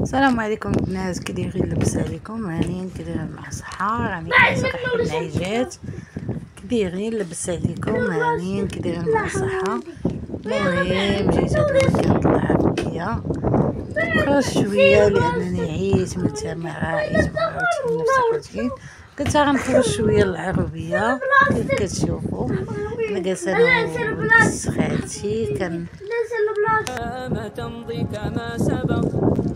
السلام عليكم البنات، كي دايرين؟ لاباس عليكم؟ هانيين كي دايرين مع صحة؟ راني كنسوق حق النعيجات. كي دايرين؟ لاباس عليكم؟ هانيين كي دايرين مع صحة؟ المهم جيت هاد المكان نطلع بيا خرج شويه لانني عييت من التمارين، عييت من نفس قلت غنخرج شويه للعربيه. كيف كتشوفوا انا جالسه انا خالتي كان ما تمضي كما سبق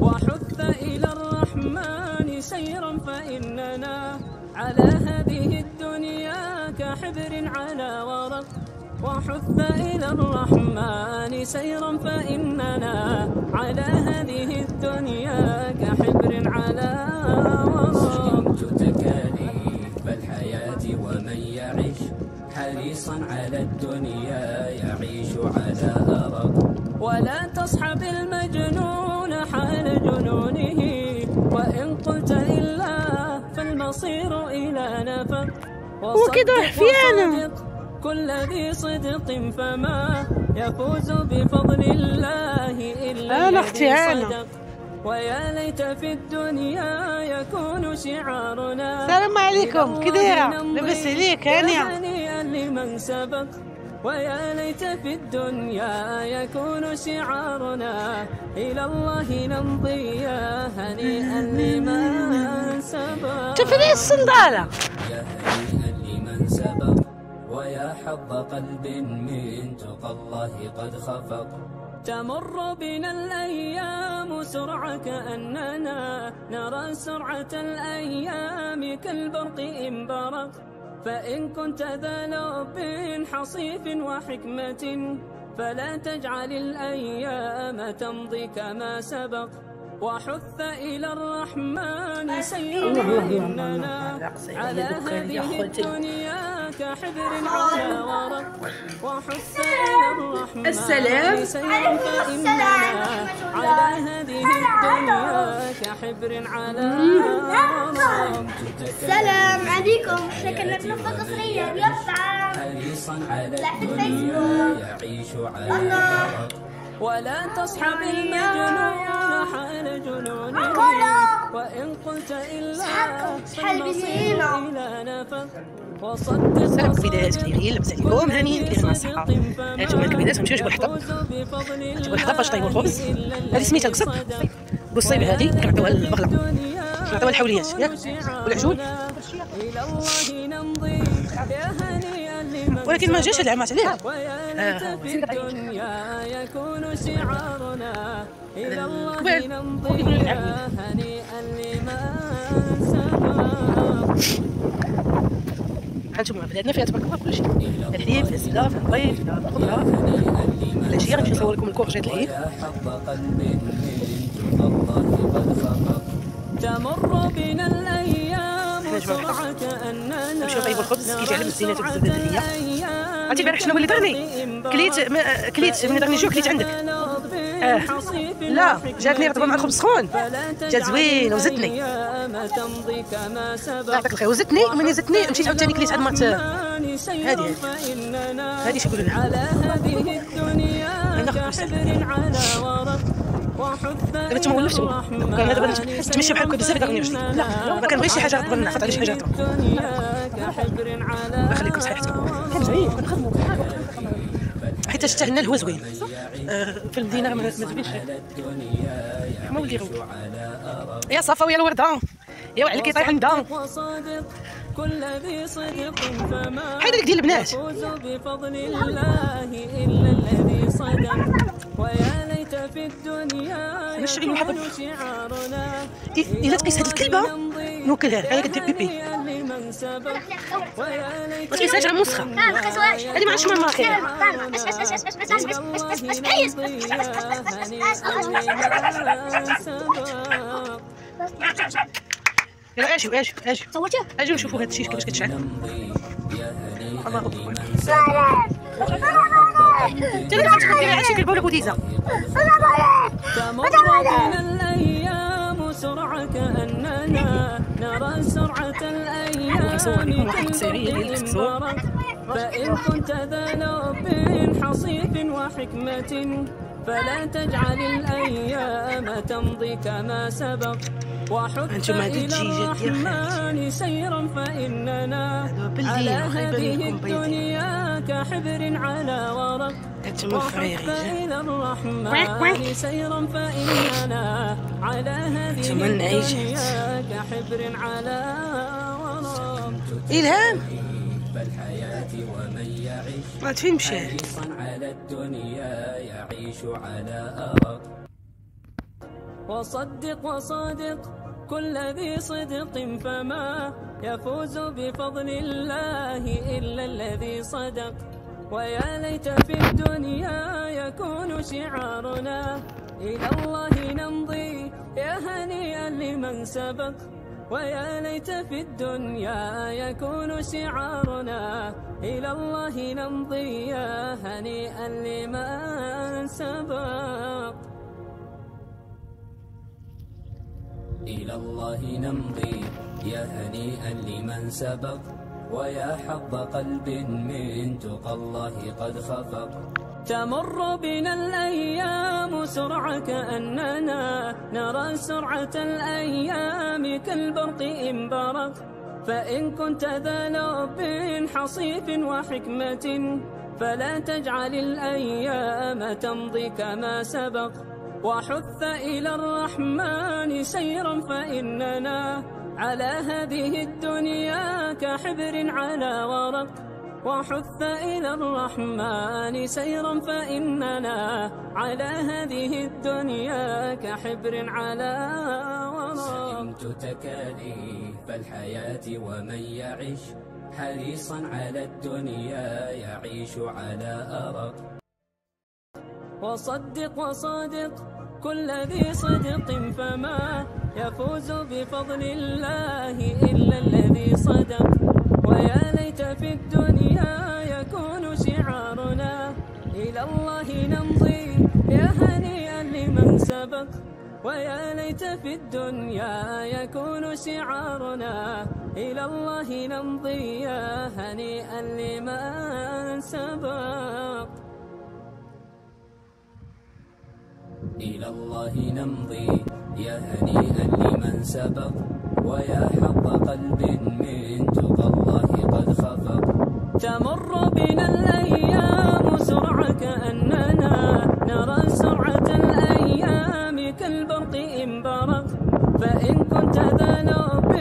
وحث إلى الرحمن سيرا فإننا على هذه الدنيا كحبر على ورق وحث إلى الرحمن سيرا فإننا على هذه الدنيا كحبر على ورق تكاليف الحياة ومن يعيش حريصا على الدنيا يعيش على أرق ولا تصحب المجنون حال جنونه وإن قلت إلا فالمصير إلى نفق وكده فينا كل ذي صدق فما يفوز بفضل الله إلا الذي صدق ويا ليت في الدنيا يكون شعارنا. السلام عليكم، كي دايره؟ لاباس عليك؟ هانيا لمن سبق ويا ليت في الدنيا يكون شعارنا إلى الله نمضي هنيئا لمن سبق. تفني الصندالة يا هنيئا لمن سبق ويا حظ قلب من تقى الله قد خفق. تمر بنا الأيام سرعة كأننا نرى سرعة الأيام كالبرق إن برق فإن كنت ذا لب حصيف وحكمة فلا تجعل الأيام تمضي كما سبق وحث إلى الرحمن سيرا إننا على هذه الدنيا كحبر على ورق وحث إلى الرحمن سيرا فإننا على هذه الدنيا كحبر على ورق. السلام عليكم، احنا كنا بنفضل قصرية بيطعم حريصا على الدنيا يعيش على ورق ولا تصحب المجنون حال جنونه وإن قلت إلا فالمصير إلى نفق وصدق السلام كبيدات كي دايرين؟ لاباس عليكم؟ هانيين كي دايرين مع الصحة؟ هانتوما الكبيدات نمشيو نجيبو الحطب، نجيبو الحطب باش طيبو الخبز. هذه سميتها القصب، والصيب هذه كنعطيوها للبغلة، كنعطيوها الحوليات ياك والعجول، ولكن ما جاش هاد العام عليه. الدنيا يكون شعارنا إلى الله نمضي هنيئا لمن سبق. هانتوما بلادنا فيها تبارك الله كلشي، الحليب، فيها الزبده، فيها البيض، فيها الخضره، الاشياء. غنمشي نصور لكم الكورجيت العيد. تمر بنا الايام سرعة كأننا نمشيو نطيبو الخبز كيجي على الزينات والزبده الدهنيه. عرفتي البارح شنو هو اللي درني؟ كليت من درني جو كليت عندك. لا جاتني رطبه مع الخبز سخون، جات زوين وزتني. الله يعطيك الخير، وزتني ومني زتني مشيت عاوتاني كليت عند مرت هذه شو يقولوا لها؟ على هذه الدنيا كحبر على ورق دابا نتوما ولفتوا كان دابا تمشي بحال هكا بزاف يضرني رجلي. لا ما كنبغيش شي حاجه رطبه نعرف على شي حاجه رطبه. الله يخليكم صحيحتكم، كان زوين كنخدموا حيت حتى هنا الهوا زوين. في المدينه ما زوينش ما ولدي غير يا صفا ويا الورده يا وعلى كي طايح عندها. حيد لك ديال البنات بفضل الله إلا الذي صدق ويا ليت في الدنيا يكون شعارنا إلا تقيس هاد الكلبه نوكلها لك، انا كدير بيبي ما تقيسهاش راه مسخه هادي ما عرفتش ما ماخيها. يلا اجيو صورتيه؟ اجيو نشوفوا هاد الشيء كيفاش كتشعل. الله اكبر تديري عاد شي كلبه ولا بوديزه. تمر بنا الايام سرعة كأننا نرى سرعة الأيام فإن كنت ذا لب حصيف وحكمة فلا تجعل الأيام تمضي كما سبق وحث إلى الرحمن سيرا فإننا على هذه الدنيا كحبر على ورق وحث إلى الرحمن سيرا فإننا على هذه الدنيا كحبر على ورق. إلهام فالحياة ومن يعيش فين مشى؟ حريصا على الدنيا يعيش على أرق. وصدق وصادق كل ذي صدق فما يفوز بفضل الله إلا الذي صدق. ويا ليت في الدنيا يكون شعارنا إلى الله نمضي يا هنيئا لمن سبق. ويا ليت في الدنيا يكون شعارنا إلى الله نمضي يا هنيئا لمن سبق. إلى الله نمضي يا هنيئا لمن سبق. ويا حظ قلب من تقى الله قد خفق. تمر بنا الأيام سرعة كأننا نرى سرعة الأيام كالبرق إن برق. فإن كنت ذا لب حصيف وحكمة فلا تجعل الأيام تمضي كما سبق. وحث إلى الرحمن سيرا فإننا على هذه الدنيا كحبر على ورق. وحث إلى الرحمن سيرا فإننا على هذه الدنيا كحبر على ورق. سئمت تكاليف الحياة ومن يعيش حريصا على الدنيا يعيش على أرق. وصدق وصادق كل ذي صدق فما يفوز بفضل الله إلا الذي صدق. ويا ليت في الدنيا يكون شعارنا إلى الله نمضي يا هنيئا لمن سبق. ويا ليت في الدنيا يكون شعارنا إلى الله نمضي يا هنيئا لمن سبق. إلى الله نمضي يا هنيئا لمن سبق. ويا حظ قلب من تقى الله قد خفق. تمر بنا الأيام سرعة كأننا نرى سرعة الأيام كالبرق إن برق. فإن كنت ذا لب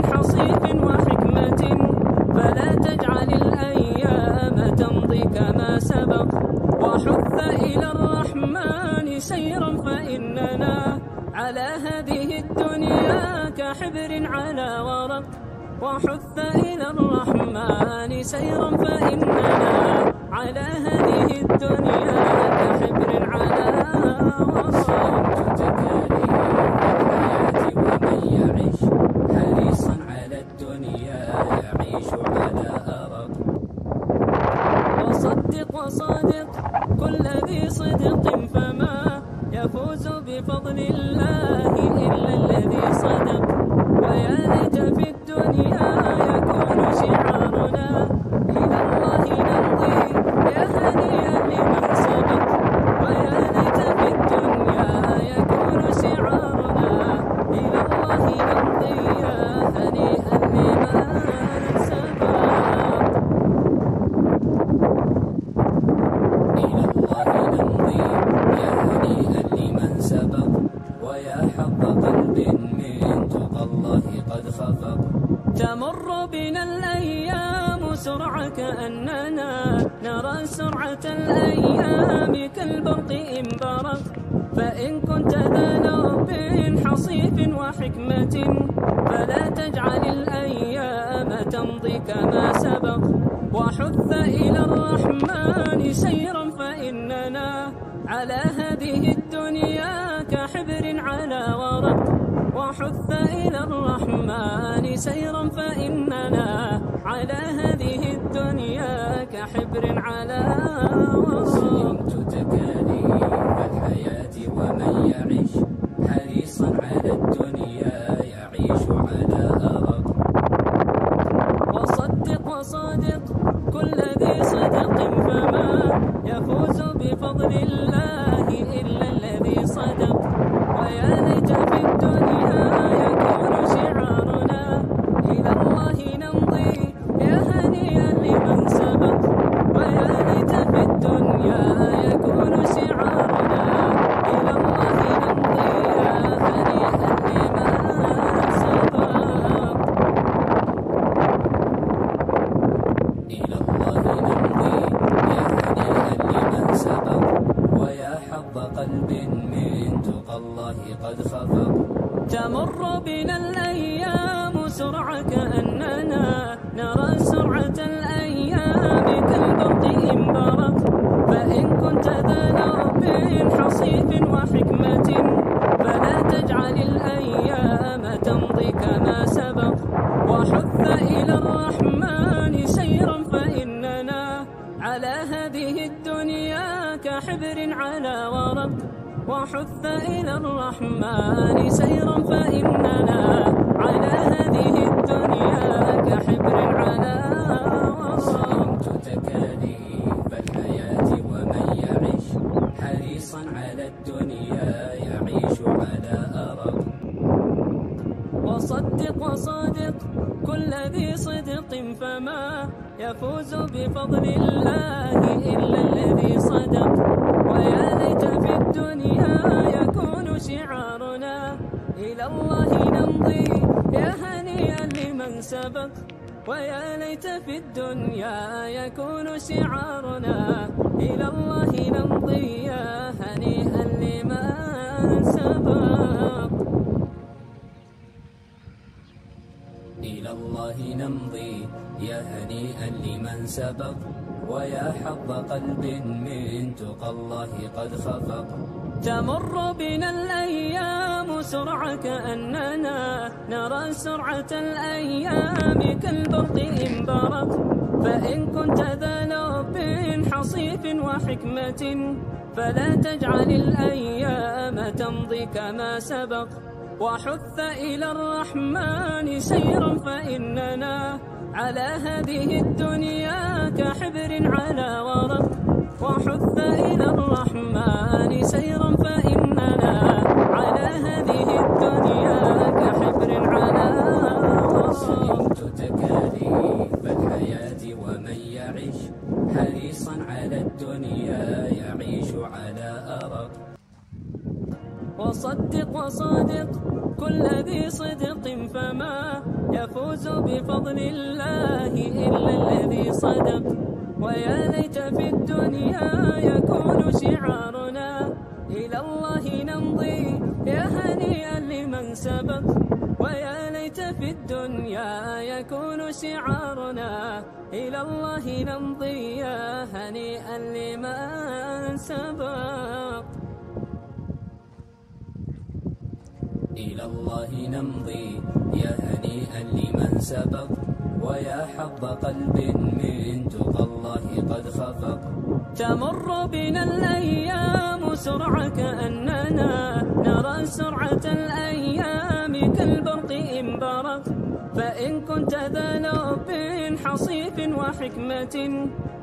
حصيف وحكمة فلا تجعل الأيام تمضي كما سبق. وحث إلى الرحمن سيرا فإننا على هذه الدنيا كحبر على ورق. وحث إلى الرحمن سيرا فإننا على هذه الدنيا كحبر على ورق. تكاليف الحياة ومن يعيش حريصا على الدنيا يعيش على أرق. وصدق وصادق كل ذي صدق فما يفوز بفضل الله إلا الذي صدق. ويا ليت في الدنيا يكون شعارنا إلى الله نمضي يا هنيئا لمن سبق. ويا ليت في الدنيا يكون شعارنا إلى الله نمضي يا هنيئا لمن سبق. إلى الله نمضي يا هنيئا لمن سبق. ويا حظ قلب من تقى الله قد خفق. تمر بنا الأيام سرعة كأننا نرى سرعة الأيام كالبرق إن برق. فإن كنت ذا لب حصيف وحكمة فلا تجعل الأيام تمضي كما سبق. وحث إلى الرحمن سيرا فإننا على هذه الدنيا كحبر على ورق. وحث إلى الرحمن سيرا فإننا على هذه الدنيا كحبر على ورق. سئمت تكاليف الحياة ومن يعيش حريصا على الدنيا يعيش على أرق. وصدق وصادق كل ذي صدق فما يفوز بفضل الله إلا خفق. تمر بنا الأيام سرعة كأننا نرى سرعة الأيام كالبرق إن برق. فإن كنت ذا لب حصيف وحكمة فلا تجعل الأيام تمضي كما سبق. وحث إلى الرحمن سيرا فإننا على هذه الدنيا كحبر على ورق. وحث إلى الرحمن سيرا فإننا على هذه الدنيا كحبر على ورق. صمت تكاليف الحياة ومن يعش حريصا على الدنيا يعيش على أرق. وصادق كل ذي صدق فما يفوز بفضل الله إلا الذي صدق. ويا ليت في الدنيا يكون شعارنا إلى الله نمضي يا هنيئا لمن سبق. ويا ليت في الدنيا يكون شعارنا إلى الله نمضي يا هنيئا لمن سبق. إلى الله نمضي يا هنيئا لمن سبق. ويا حظ قلب من تقى الله قد خفق. تمر بنا الأيام سرعة كأننا نرى سرعة الأيام كالبرق إن برق. فإن كنت ذا لب حصيف وحكمة فلا تجعل الأيام تمضي كما سبق. وحث إلى الرحمن سيرا فإننا على هذه الدنيا كحبر على ورق. وحث إلى الرحمن سيرا فإننا على هذه الدنيا كحبر على ورق. صمت تكاليف الحياة ومن يعش حريصا على الدنيا يعيش على أرق. وصادق كل ذي صدق فما يفوز بفضل الله إلا الذي صدق. ويا ليت في الدنيا يكون شعارنا إلى الله نمضي يا هنيئا لمن سبق. ويا ليت في الدنيا يكون شعارنا إلى الله نمضي يا هنيئا لمن سبق. إلى الله نمضي يا هنيئا لمن سبق. ويا حظ قلب من تقى الله قد خفق. تمر بنا الأيام سرعة كأننا نرى سرعة الأيام كالبرق إن برق. فإن كنت ذا لب حصيف وحكمة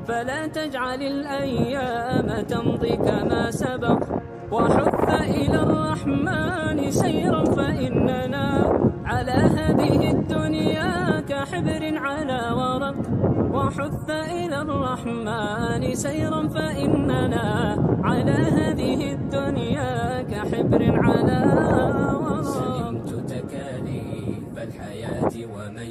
فلا تجعل الأيام تمضي كما سبق. وحث إلى الرحمن سيرا فإننا على هذه الدنيا كحبر على ورق. وحث إلى الرحمن سيرا فإننا على هذه الدنيا كحبر على ورق. سلمت تكاليف الحياة ومن